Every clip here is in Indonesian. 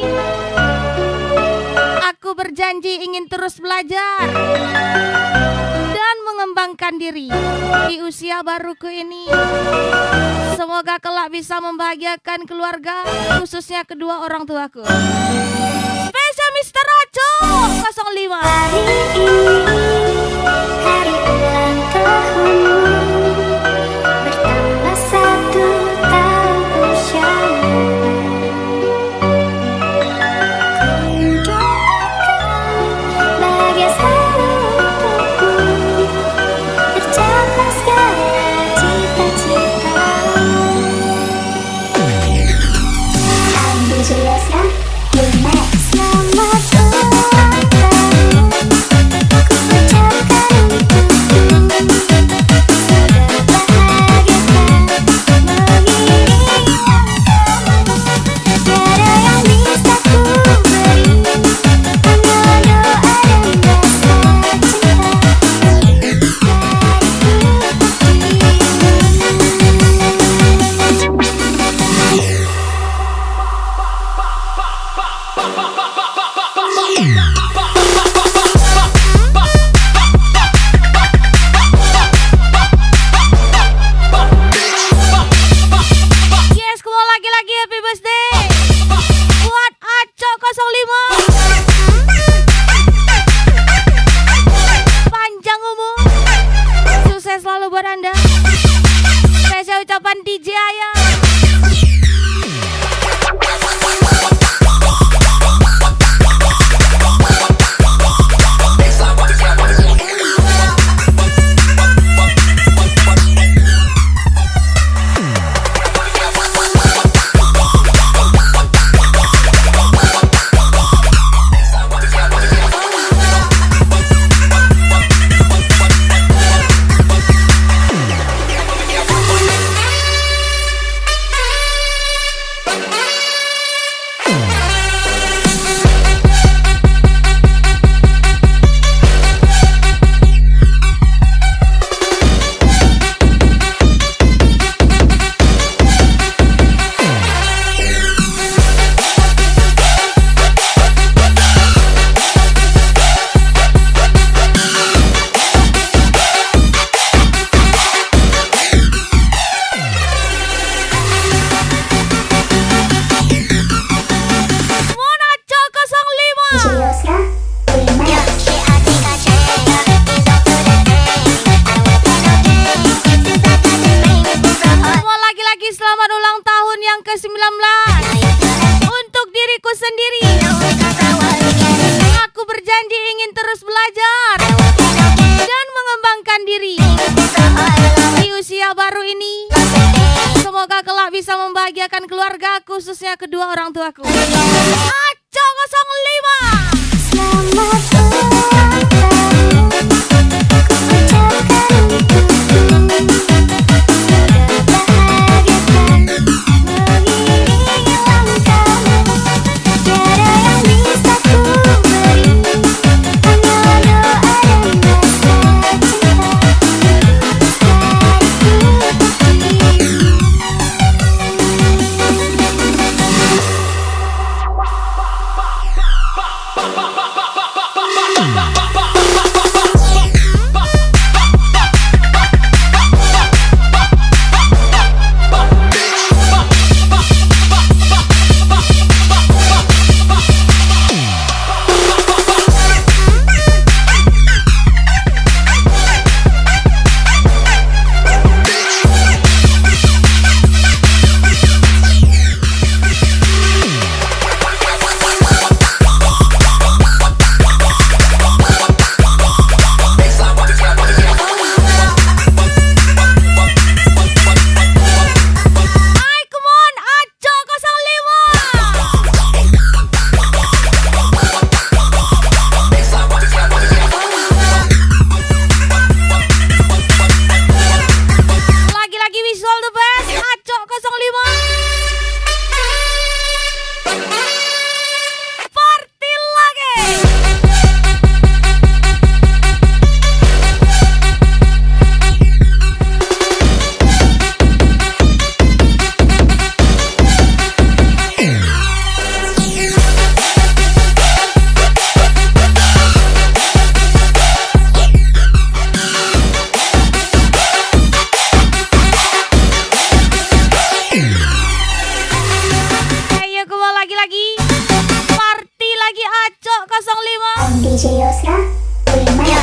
sendiri. Aku berjanji ingin terus belajar dan mengembangkan diri di usia baruku ini. Semoga kelak bisa membahagiakan keluarga, khususnya kedua orang tuaku. Spesial Mr. Rajo 05. Hari ini hari ulang tahunmu, bertambah 1 tahun usiamu. Ku doakan bahagia selalu untukmu, tercapai segala cita-citamu. Aku jelaskan Yumek. Selamat ulang tahun, ku ucapkan untukmu. Semoga bahagia tak mengiringi langkahmu. Tiada yang bisa ku beri, hanya doa dan rasa cinta dariku Yes, kembali lagi happy birthday buat Aco 05. Panjang umur, sukses selalu buat Anda. Saya ucapan DJ Ayah. Selamat ulang tahun yang ke-19 untuk diriku sendiri. Aku berjanji ingin terus belajar dan mengembangkan diri di usia baru ini. Semoga kelak bisa membahagiakan keluarga, khususnya kedua orang tuaku. Aco 05. Selamat ulang tahun, ku ucapkan untukmu. DJ Yosra Remix.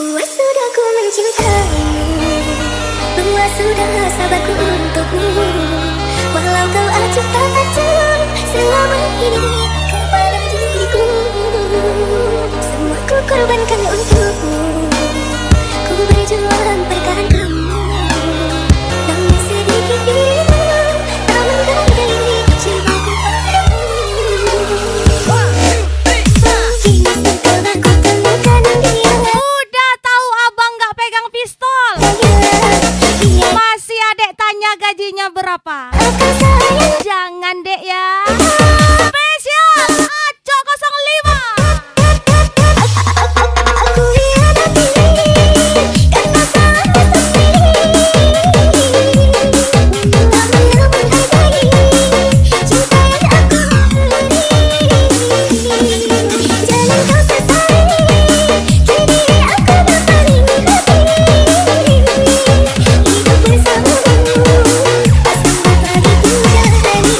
Buat sudah ku mencintaimu, buat sudah sabarku untukmu. Walau kau acuh tak acuh selama ini kepada diriku, semua ku korbankan untukmu. Ku berjuang pertahan kamu, namun sedikit dirimu tak menghargai cintaku padamu. Kini setelah ku temukan dia, Udah tahu abang nggak pegang pistol. Masih adek tanya gajinya berapa? Jangan dek ya. Spesial Acok 05. Aku hianapi karena salah sepi. Tak menghargai cinta yang aku beri. Jangan kau sesali, kini aku berpaling hati. Hidup bersamamu, bersama bagiku jalani.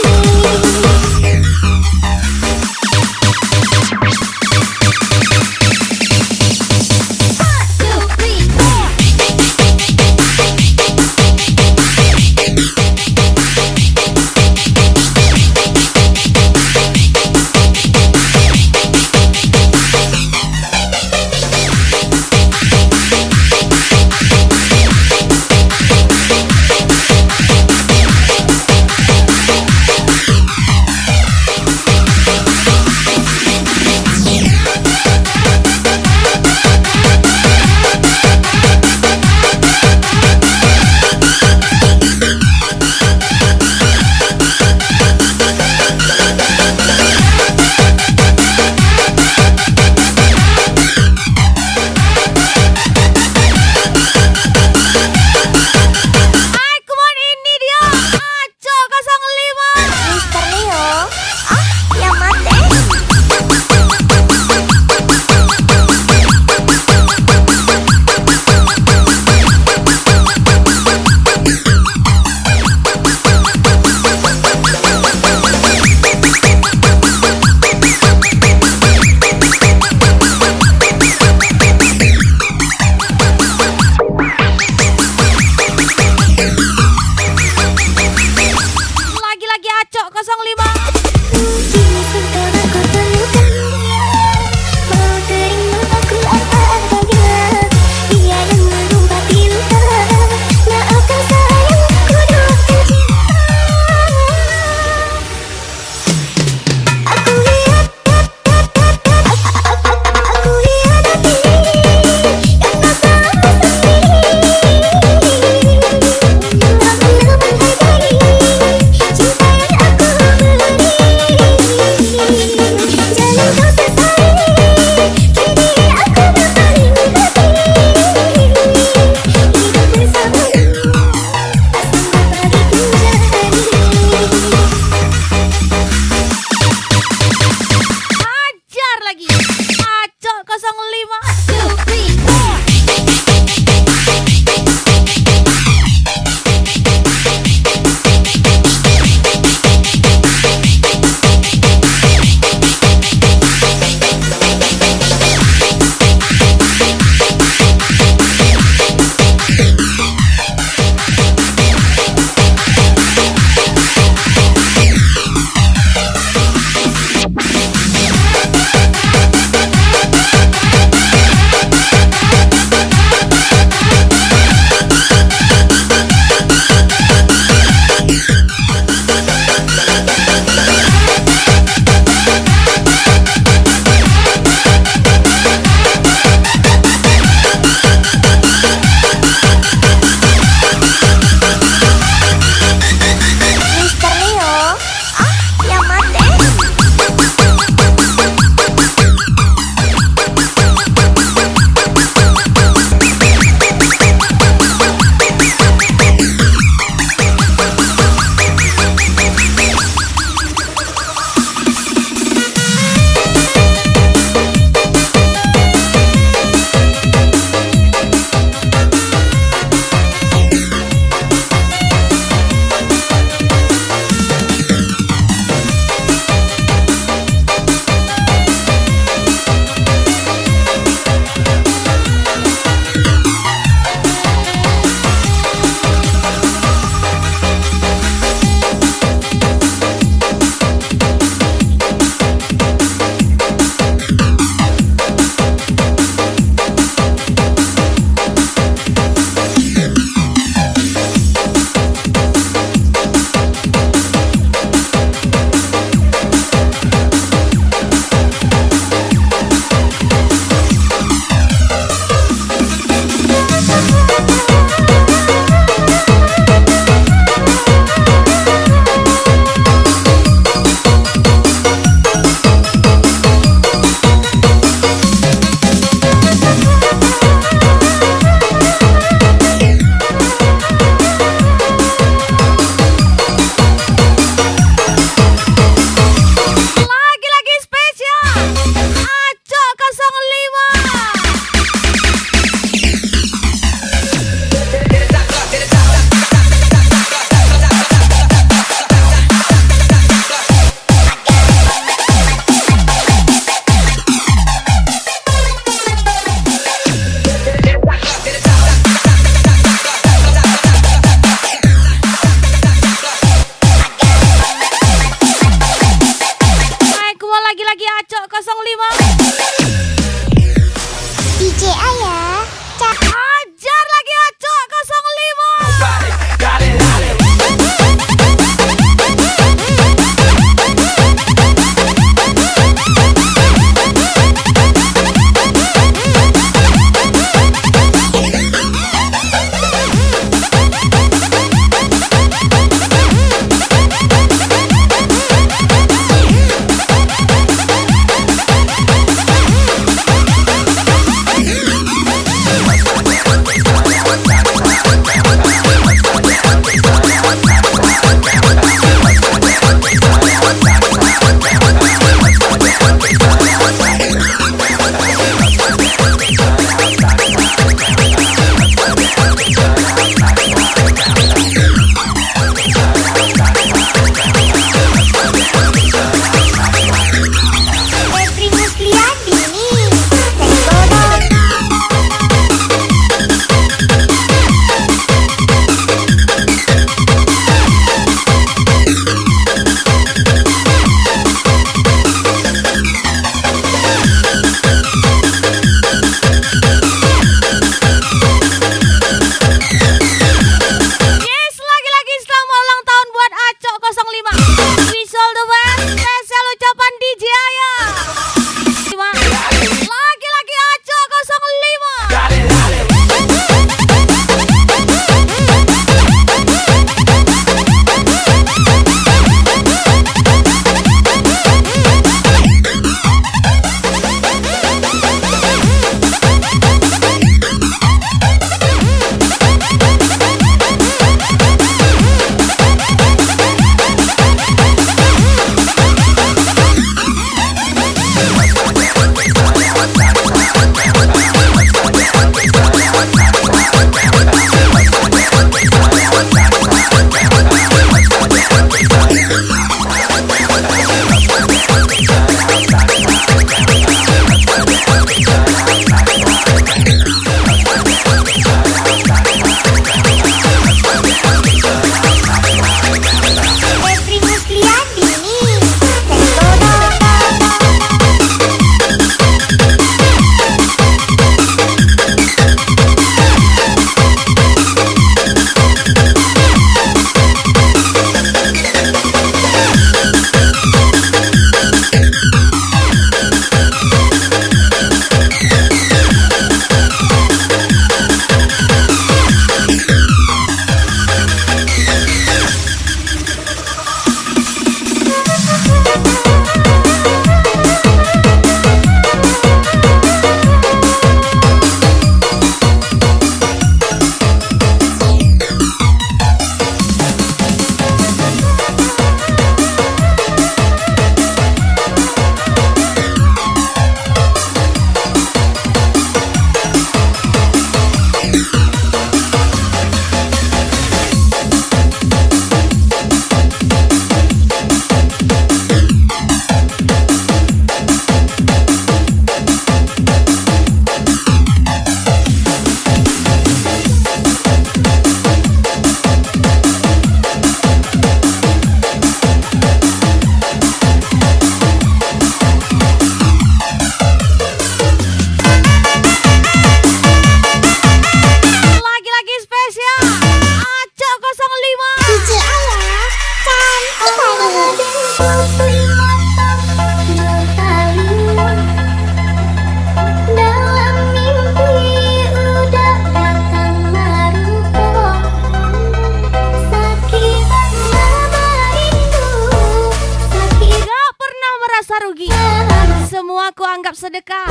sedekah.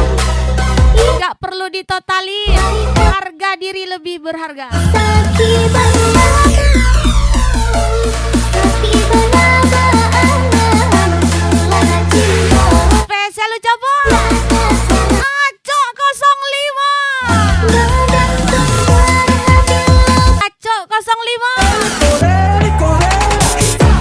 Gak perlu ditotalin, harga diri lebih berharga. Sakit banget, tapi berapa anak telah cinta. Spesial ucapan Acok 05. Bergantung pada hati lo. Acok 05. Mister Leo, sedap.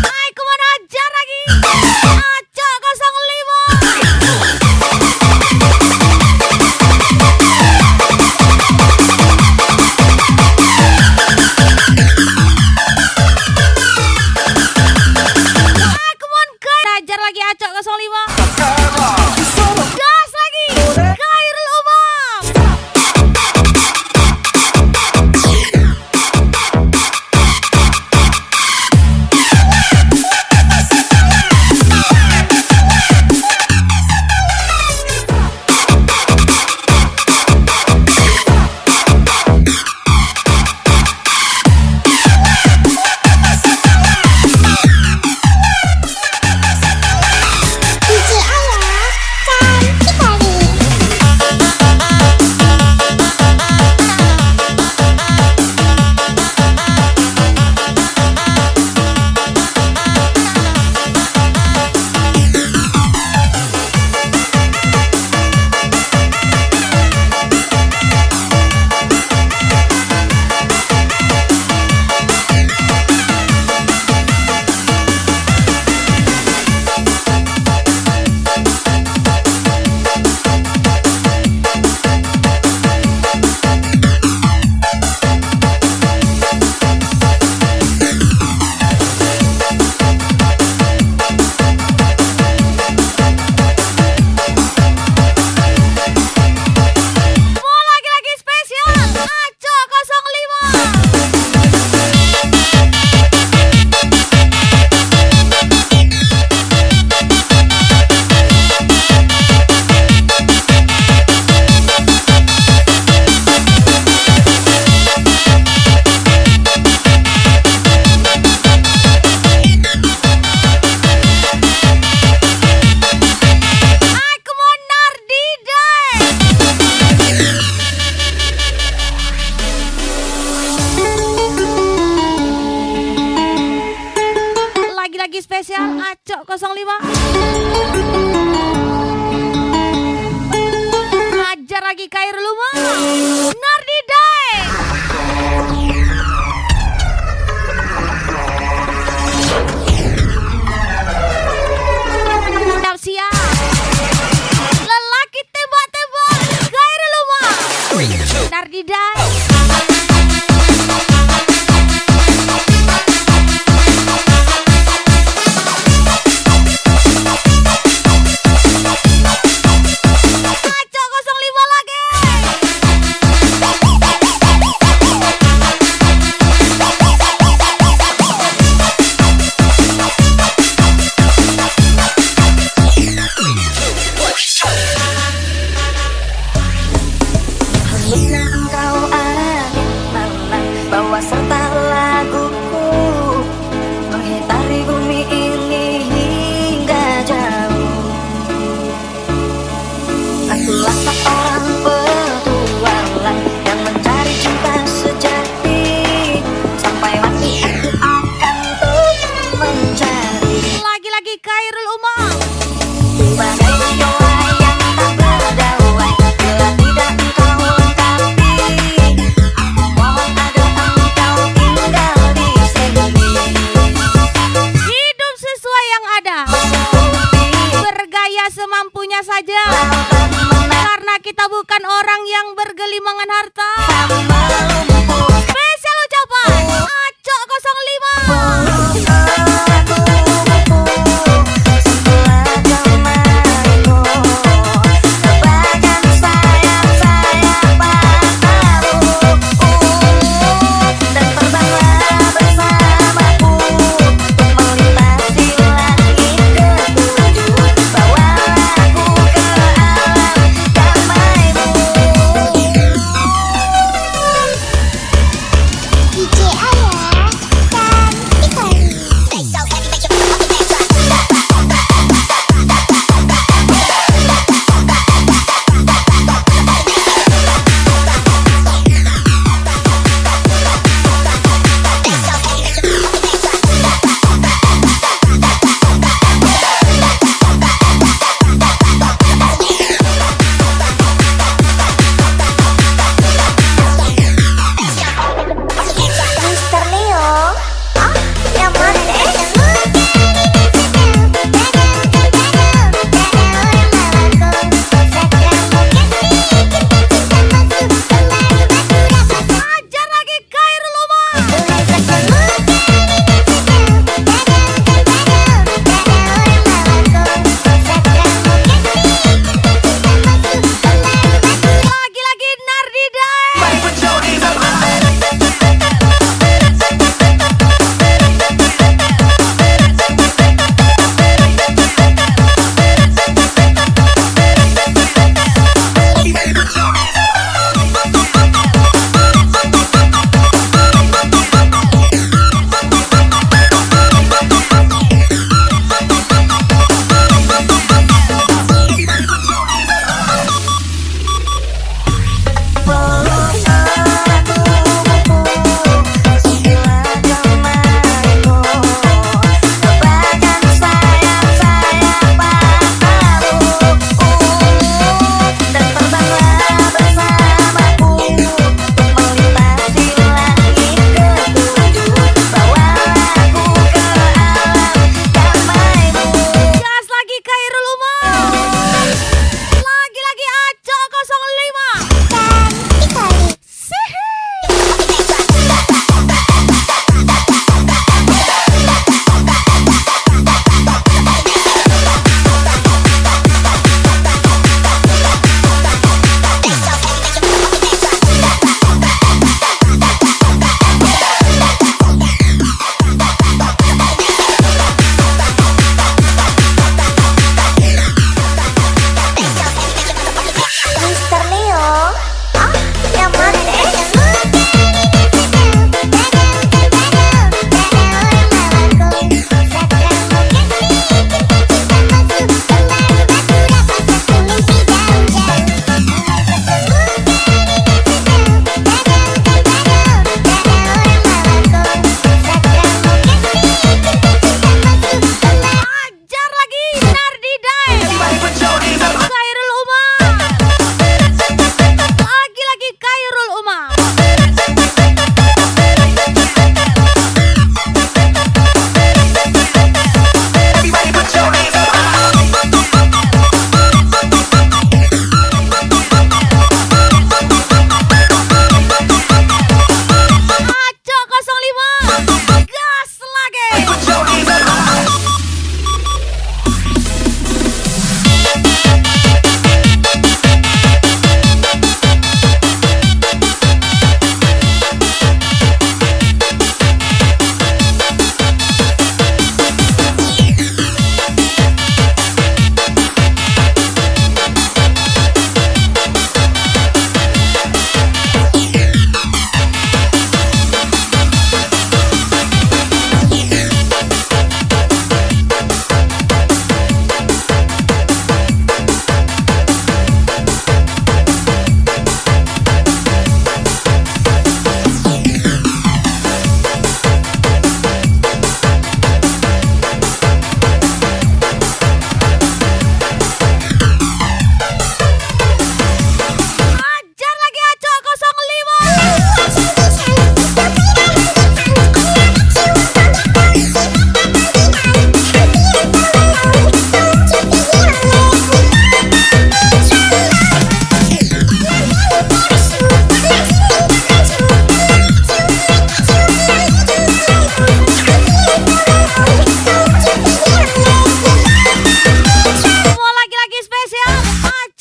Hai, kemana aja lagi? Acok 05. Hai, come on, guys. Ajar lagi Acok 05. Gas lagi. Khairul Umam. DJ Ayah, cantik kali. Mau lagi-lagi spesial Acok 05. Hai, come on, Nardidai. Lagi-lagi spesial Acok 05. Ajar lagi Khairul Umam. Nardidai. Siap. Lelaki tembak-tembak Khairul Umam. Nardidai. Acok 05 lagi. Hembusnya engkau angin malam, bawa serta laguku, menghitari bumi ini hingga jauh. Akulah seorang petualang yang mencari cinta sejati, sampai mati aku akan terus mencari. Lagi-lagi Khairul Umam. Bagai biola yang tak berdauai, bila tidak engkau lengkapi, aku mohon agar engkau tinggal di sini. Hidup sesuai yang ada. Bergaya semampunya saja. Karena kita bukan orang yang bergelimangan harta. Spesial ucapan Acok 05.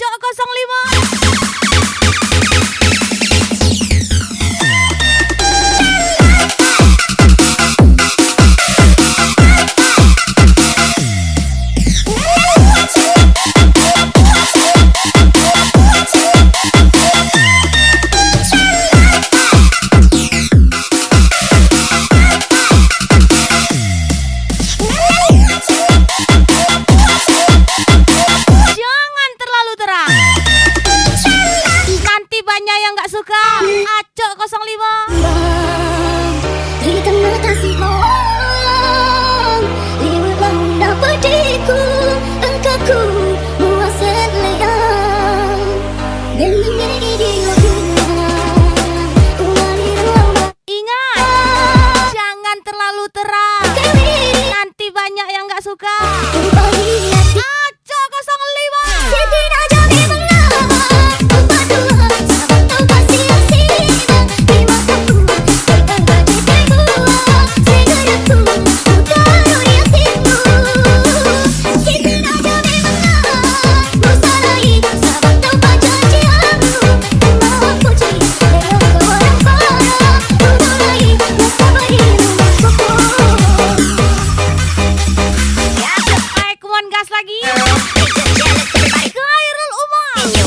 Acok 05. Jangan terlalu terang, nanti banyak yang gak suka. Acok 05. Di tengah kasih orang lewat bangunan pediku, engkau ku muasat layang dan menjadi lagunya kembali ruang. Ingat, jangan terlalu terang, nanti banyak yang gak suka. Acok 05. Setidaknya memang empat dua sahabat tahu pasti asing di mataku tekan bagai teguh segeraku taruh di hatimu. Setidaknya memang musalahi sahabat tahu perjanjianmu maaf puji dengan kewarang parah mulai bersama di rumahku. Ayo, come on, gas lagi. Khairul Umam. Ayo,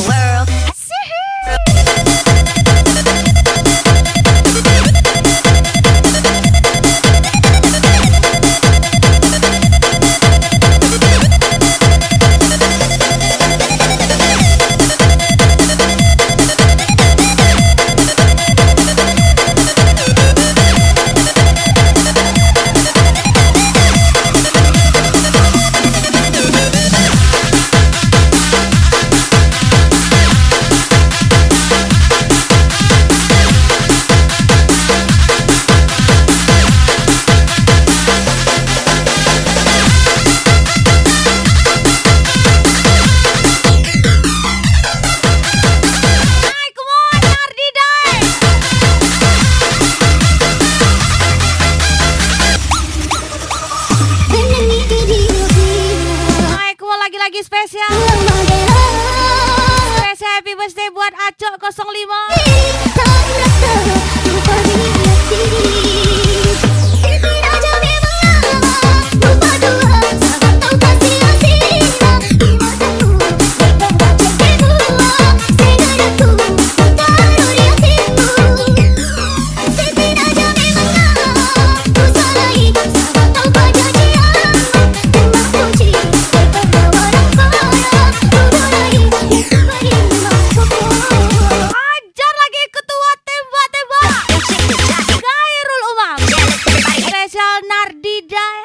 come on, Nardi Dai. Ayo, come on, lagi-lagi spesial. Spesial happy birthday buat Acok 05. Ajar lagi ketua tembak-tembak. Khairul Umam. Spesial Nardi Dai.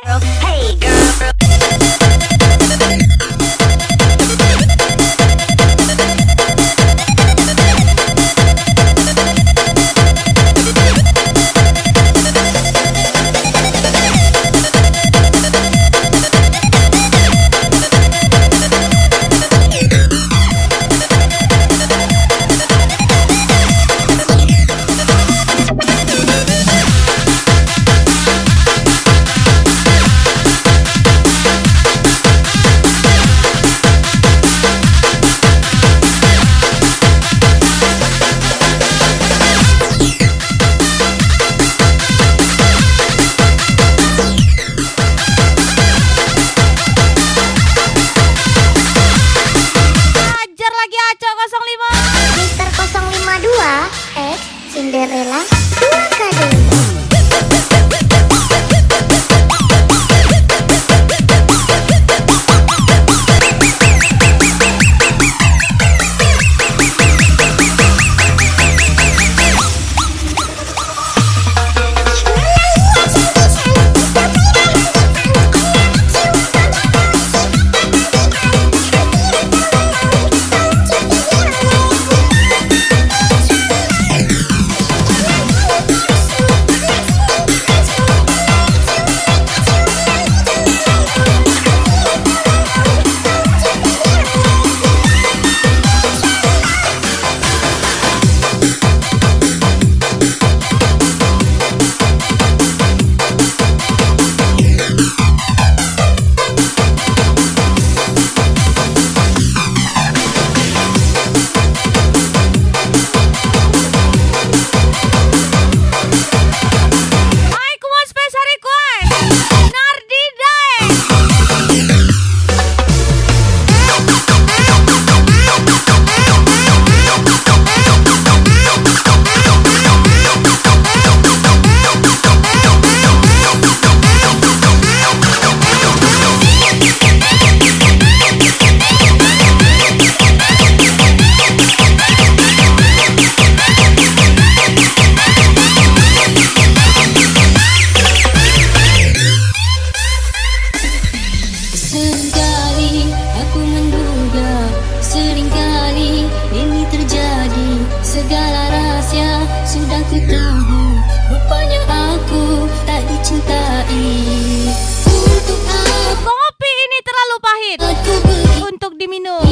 Ajar lagi Acok 05. Mister 052 Cinderella 2 kado. tahu, rupanya aku tak dicintai. Untuk apa Kopi ini terlalu pahit aku begini? untuk diminum.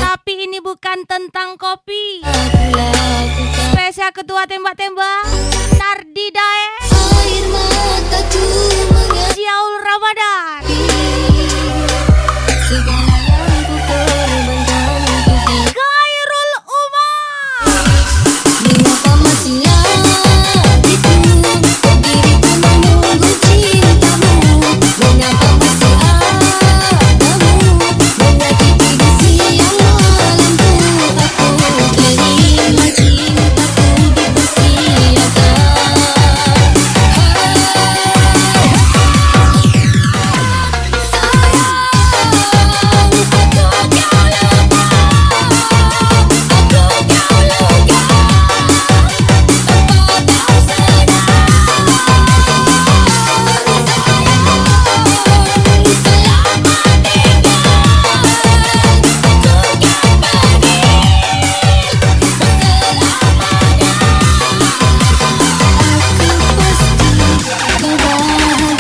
Tapi ini bukan tentang kopi. Aku lakukan Spesial ketua tembak-tembak Nardi Dae air mataku mengalir. Ziaul Ramadan. Segala yang ku korbankan untuk dia. Khairul Umam. Mengapa masih hatiku, diriku menunggu cintamu? Mengapa masih kamu menyakiti di siang malamku? Aku terima cintaku dipersiakan.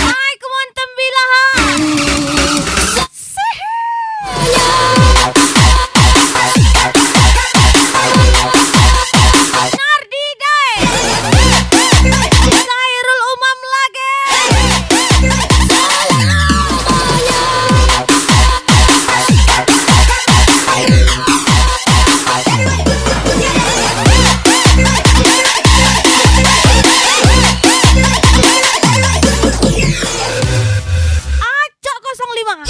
Hai kumon tembilaha. Nardi Dae. Khairul Umam lagi. Acok 05.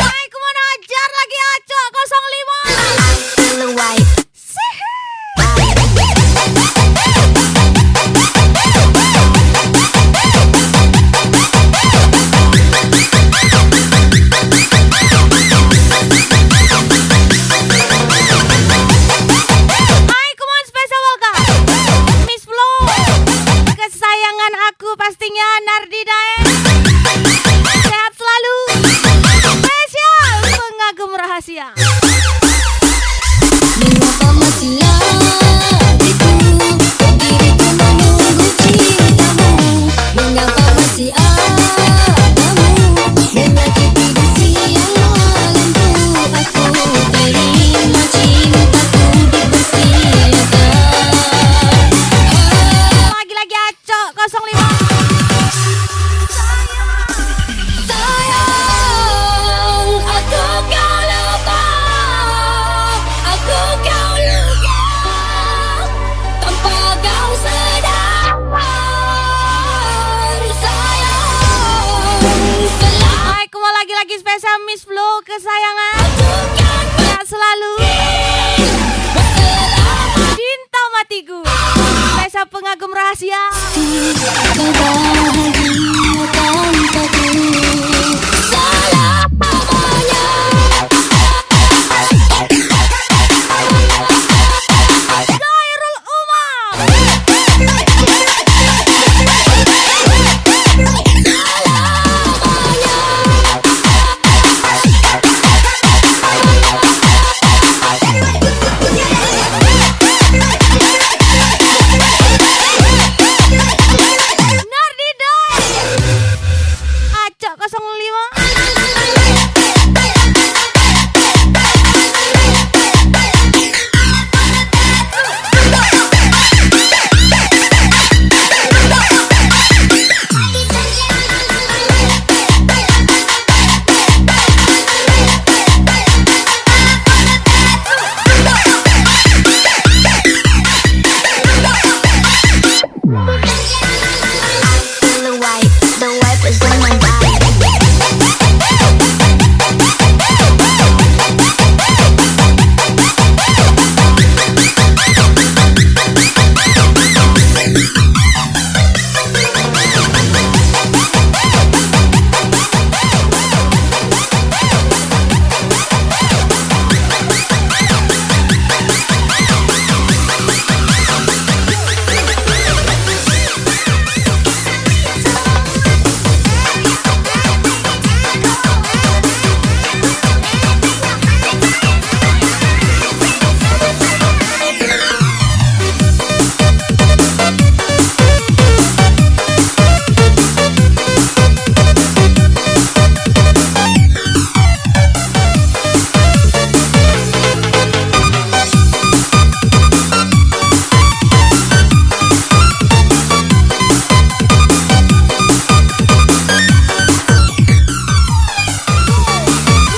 Hai kumon ajar lagi Acok 05. Hai kumon spesial welcome Miss Flo, kesayangan aku pastinya Nardi Dae. Sehat selalu. Spesial pengagum rahasia. Mengapa masih hatiku, diriku menunggu cintamu? Mengapa masih kamu menyakiti di siang malamku? Aku terima cintaku dipersiakan. Lagi-lagi Acok 05. Sayang, aku kau lupa, aku kau lupa, tanpa kau sadar. Sayang, selalu Hai kumon lagi-lagi spesial Miss Flo, kesayangan. Sehat selalu. Cinta matiku. Spesial pengagum rahasia. kau bahagia tanpaku. Selamanya. Khairul Umam. Nardi Dae.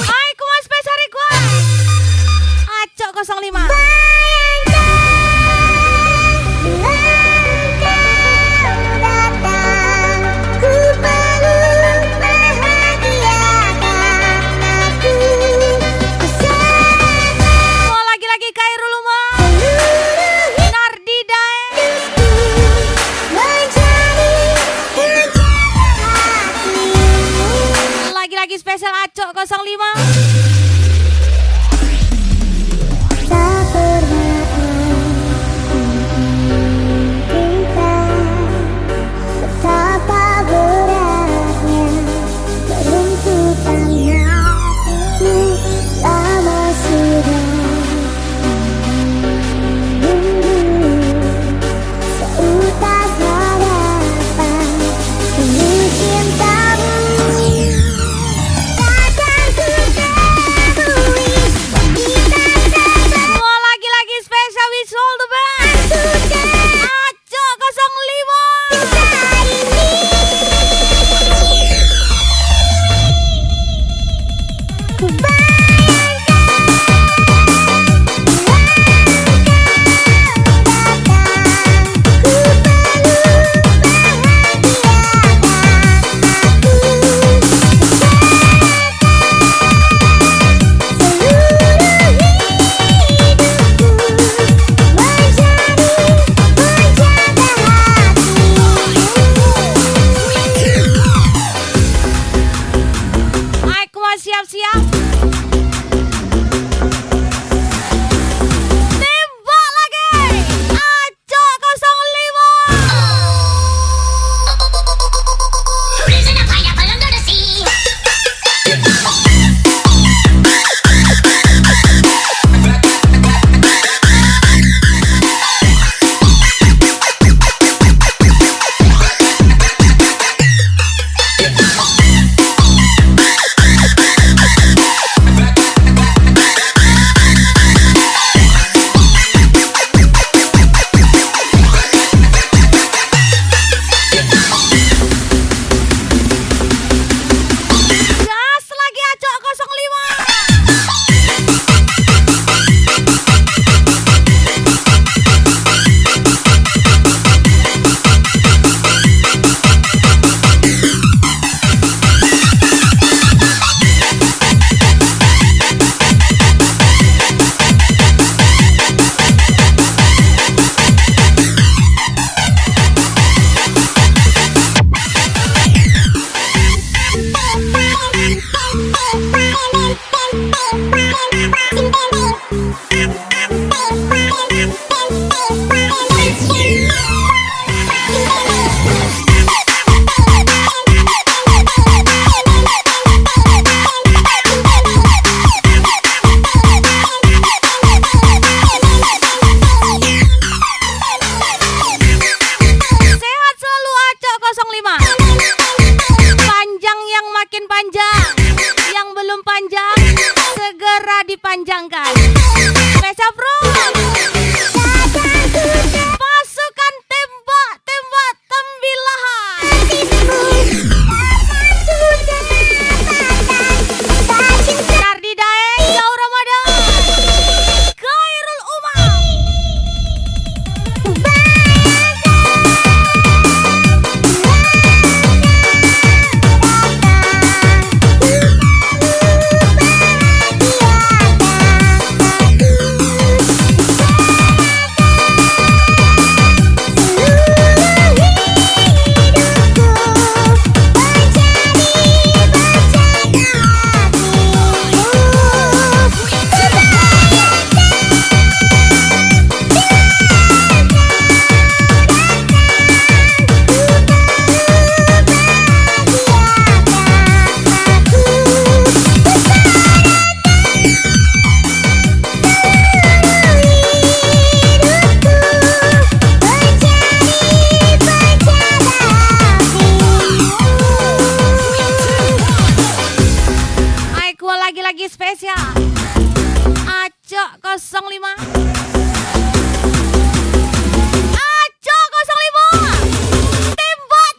Hai kumas spesial request Acok 05. Oh, lagi-lagi Khairul Umar Nardi Daeng. Lagi-lagi spesial Acok 05. Betapa beratnya peruntukannya hatiku. Lama sudah menunggu seutas harapan penuh cintamu. Takkan ku ketahui kita sabar Oh, lagi-lagi spesial Wish All The Best Acok 05. Aku mau siap-siap. Tembak lagi. Acok 05. Risen a pineapple under the sea. Gas lagi Acok 05. Sehat selalu Acok 05. Panjang yang makin panjang. Yang belum panjang segera dipanjangkan. Spesial Bro. Pasukan tembak tembilahan. Nardi Daeng, Jauh Ramadan. Khairul Umar. lagi spesial Acok 05. Acok 05. Tembak.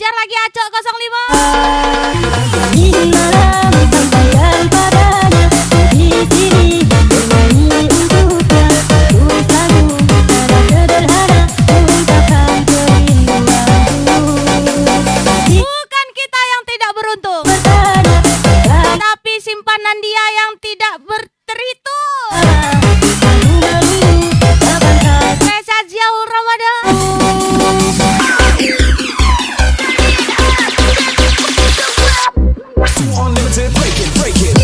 hajar lagi Acok 05. Di malam sampaikan padanya di sini bernyanyi untuknya. Tulis lagu nada sederhana ungkapkan kerinduanku. Bukan kita yang tidak beruntung, Bertanya tapi simpanan dia yang tidak terhitung. Spesial Ziaul Ramadan. Unlimited, break it, break it.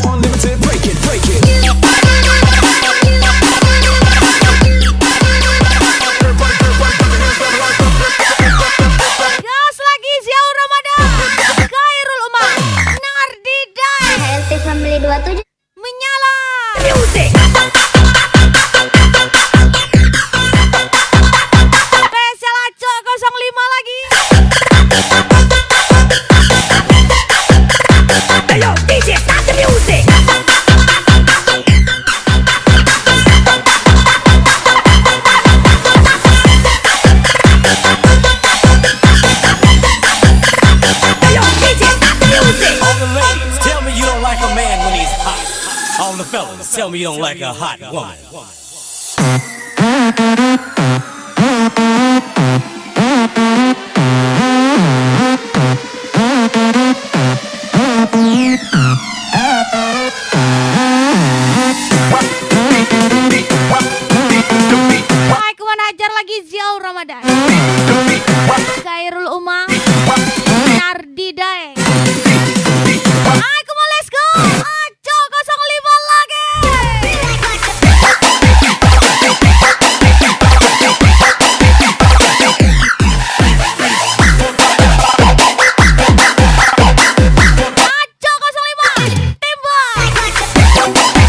Unlimited, break it, break it. Gas lagi Ziaul Ramadan. Khairul Umar, Nardidai, HLT Family 27 menyala. Spesial Acok 05 lagi. All the ladies, tell me you don't like a man when he's hot. All the fellas, tell me you don't like a hot woman. Hai, kuman hajar lagi Ziaul Ramadan. Khairul Umar, Nardidai. Hai, kuman let's go. Acok 05 lagi. Acok 05, tembak.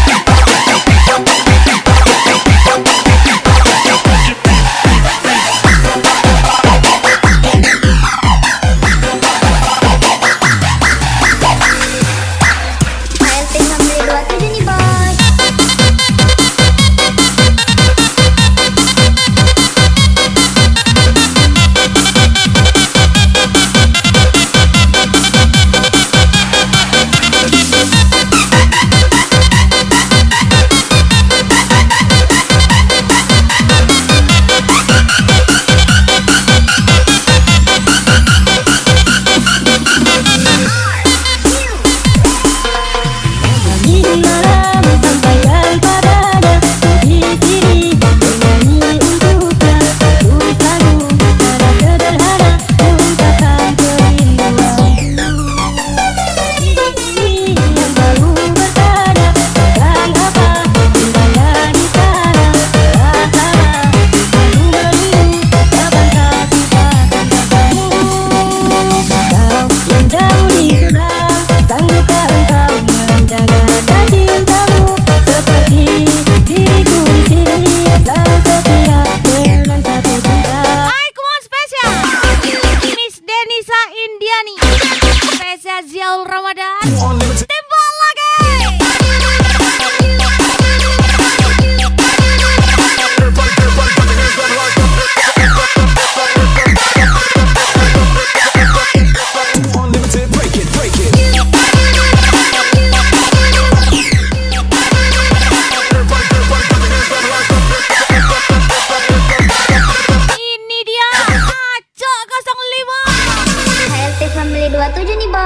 HLT Family 27 nih boy. di malam sampaikan padanya di sini bernyanyi untuknya. Tulis lagu nada sederhana ungkapkan kerinduanku. Ini yang selalu bertanya tentang apa indahnya di sana. Rasanya selalu merindu kapankah kita akan bertemu. Kau yang jauh di sana, sanggupkah engkau menjaga cintamu seperti diriku di sini selalu setia dengan satu cinta. Hai, kuman spesial Miss Denisa Indiani. Spesial Ziaul Ramadan. Unlimited. Tembak lagi. Unlimited, break it, break it. Ini dia Acok 05. HLT Family 27 nih boy.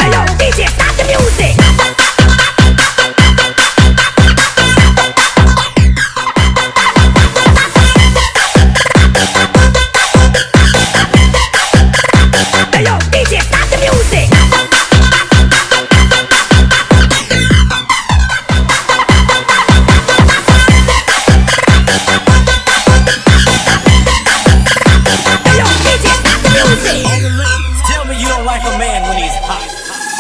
Tell me you don't like a man when he's hot.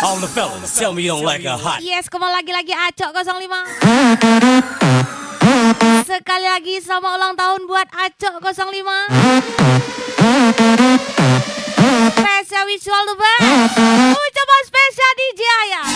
All the fellas, tell me you don't like a hot. Yes, kembali lagi Acok 05. Sekali lagi selamat ulang tahun buat Acok 05. spesial wish you all the best. Ucapan spesial DJ Ayah.